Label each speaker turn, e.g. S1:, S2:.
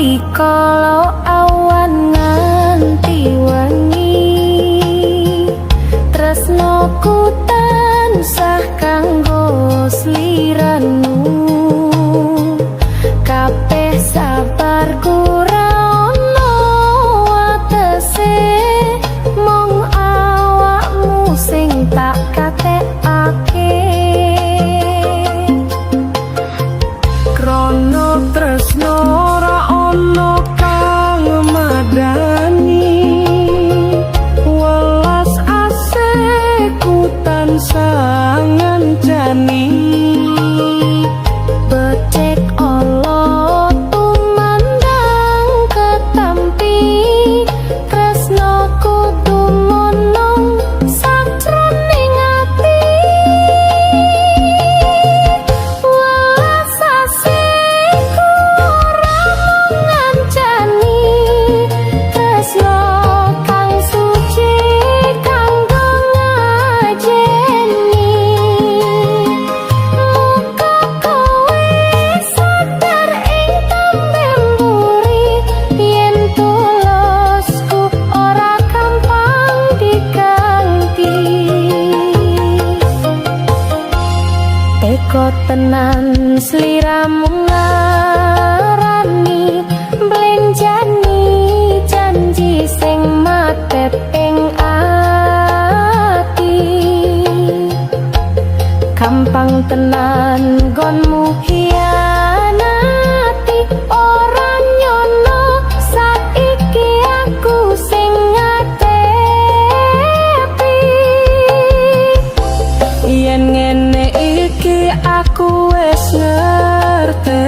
S1: Kala awan nganti wengi tresnoku tansah kanggo sliramu kabeh sabarku ra ono watese mung awakmu sing tak katekake krono tresno ra ono kang madani welas aseku tansah ngancani becek Allah tumandang ketampi tresnoku tumonong sakroning ati welas aseku ora ngancani tresno kang suci kanggo ngajeni muga kowe sadar ing tambemburi yen tulosku ora gampang diganti teko tenan sliramu ngarani blenjani janji sing matep ing ati gampang tenan gonmu hianati ora nyono saiki aku sing ngatepi yen ngene iki aku wis ngerti